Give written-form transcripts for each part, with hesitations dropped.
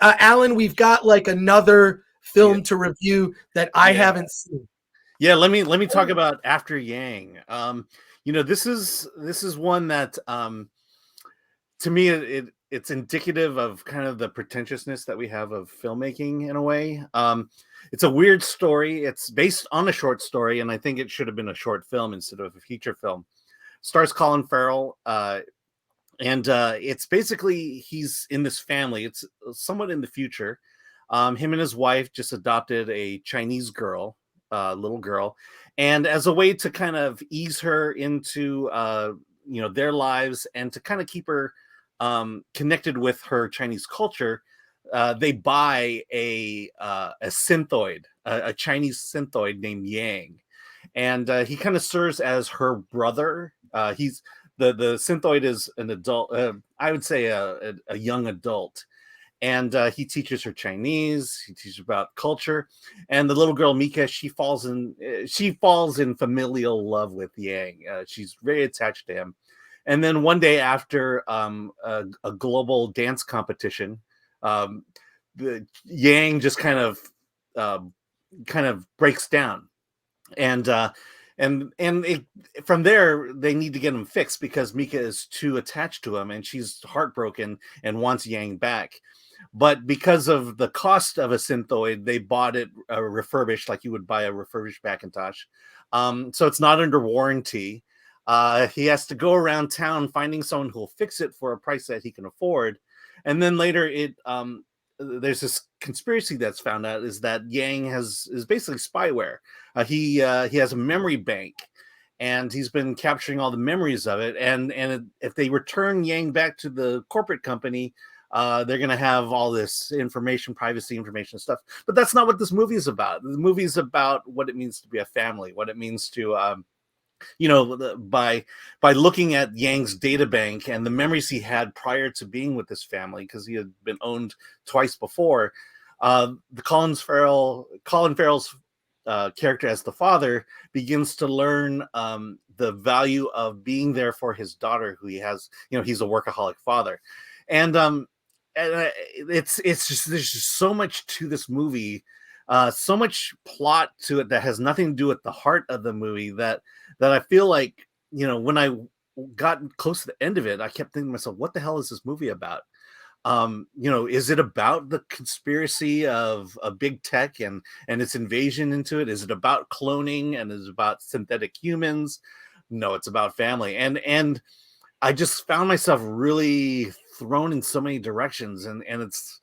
Alan, we've got like another film to review that I haven't seen. Yeah, let me talk about After Yang. This is one that to me it's indicative of kind of the pretentiousness that we have of filmmaking in a way. It's a weird story. It's based on a short story, and I think it should have been a short film instead of a feature film. Stars Colin Farrell, and it's basically he's in this family. It's somewhat in the future. Him and his wife just adopted a Chinese girl, little girl, and as a way to kind of ease her into their lives and to kind of keep her connected with her Chinese culture, they buy a synthoid, a Chinese synthoid named Yang, and he kind of serves as her brother. He's the synthoid is an adult, I would say a young adult, and he teaches her Chinese. He teaches about culture, and the little girl Mika, she falls in familial love with Yang. She's very attached to him. And then one day after a global dance competition, the Yang just kind of breaks down, and from there they need to get him fixed because Mika is too attached to him and she's heartbroken and wants Yang back. But because of the cost of a synthoid, they bought it refurbished, like you would buy a refurbished Macintosh. So it's not under warranty. He has to go around town finding someone who will fix it for a price that he can afford. And then later there's this conspiracy that's found out is that Yang is basically spyware. He has a memory bank, and he's been capturing all the memories of it. And if they return Yang back to the corporate company, they're going to have all this information, privacy information stuff. But that's not what this movie is about. The movie is about what it means to be a family, what it means to by looking at Yang's data bank and the memories he had prior to being with this family, because he had been owned twice before. Colin Farrell's character as the father begins to learn the value of being there for his daughter, who he has. He's a workaholic father, and it's just there's just so much to this movie. So much plot to it that has nothing to do with the heart of the movie that I feel like, when I got close to the end of it, I kept thinking to myself, what the hell is this movie about? Is it about the conspiracy of big tech and its invasion into it? Is it about cloning and is it about synthetic humans? No, it's about family. And I just found myself really thrown in so many directions, and it's,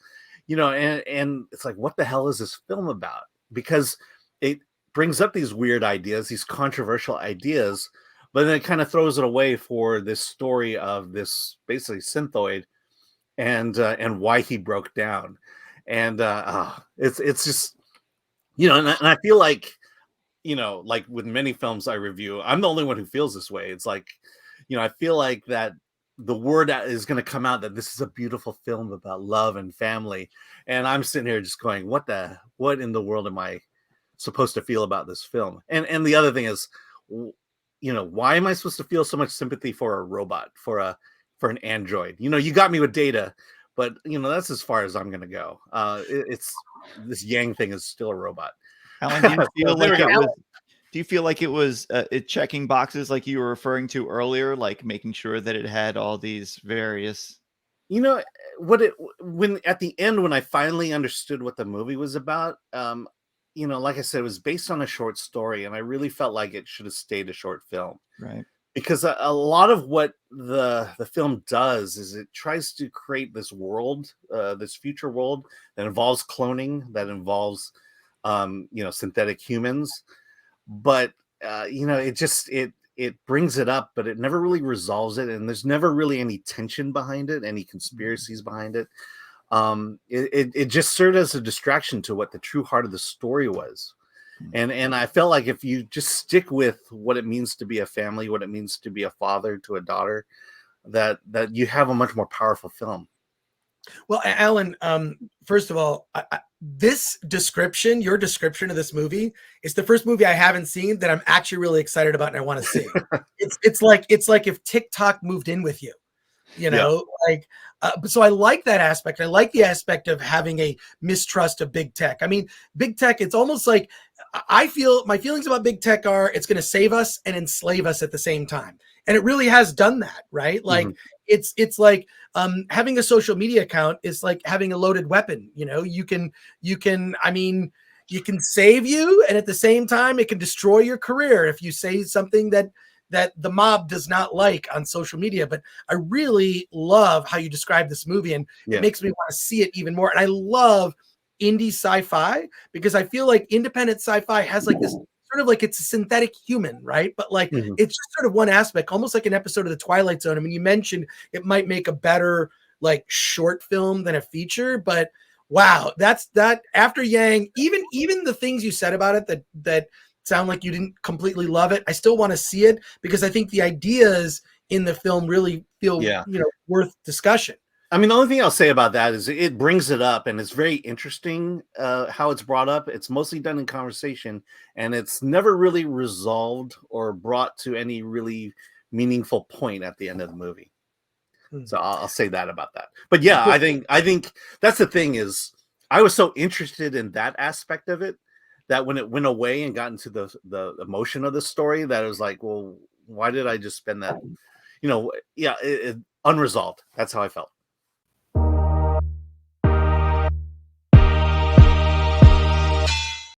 and it's like, what the hell is this film about? Because it brings up these weird ideas, these controversial ideas, but then it kind of throws it away for this story of this basically synthoid and why he broke down. And it's just, and I feel like, like with many films I review, I'm the only one who feels this way. It's like, I feel like that the word is going to come out that this is a beautiful film about love and family. And I'm sitting here just going, what in the world am I supposed to feel about this film? And the other thing is, why am I supposed to feel so much sympathy for a robot, for an android? You got me with Data, but that's as far as I'm going to go. It's this Yang thing is still a robot. Alan, do you feel like it was it checking boxes like you were referring to earlier, like making sure that it had all these various? When at the end, when I finally understood what the movie was about, like I said, it was based on a short story, and I really felt like it should have stayed a short film. Right. Because a lot of what the film does is it tries to create this world, this future world that involves cloning, that involves, synthetic humans. But it brings it up, but it never really resolves it, and there's never really any tension behind it, any conspiracies behind it. It just served as a distraction to what the true heart of the story was. And I felt like if you just stick with what it means to be a family, what it means to be a father to a daughter, that you have a much more powerful film. Well, Alan, first of all, your description of this movie is the first movie I haven't seen that I'm actually really excited about and I want to see. It's like if TikTok moved in with you. You know, like, so I like that aspect. I like the aspect of having a mistrust of big tech. I mean, big tech, it's almost like I feel my feelings about big tech are it's going to save us and enslave us at the same time. And it really has done that, right? Like it's like having a social media account is like having a loaded weapon. You know, you can, I mean, you can save you, and at the same time, it can destroy your career if you say something that the mob does not like on social media. But I really love how you describe this movie, and it makes me want to see it even more. And I love indie sci-fi because I feel like independent sci-fi has like this sort of like it's a synthetic human, right? But like it's just sort of one aspect, almost like an episode of the Twilight Zone. I mean, you mentioned it might make a better like short film than a feature, but wow, that's that. After Yang, even the things you said about it that sound like you didn't completely love it, I still want to see it because I think the ideas in the film really feel worth discussion. I mean, the only thing I'll say about that is it brings it up, and it's very interesting how it's brought up. It's mostly done in conversation, and it's never really resolved or brought to any really meaningful point at the end of the movie. So I'll say that about that. But yeah, I think that's the thing is I was so interested in that aspect of it that when it went away and got into the emotion of the story, that it was like, well, why did I just spend that? You know, unresolved. That's how I felt.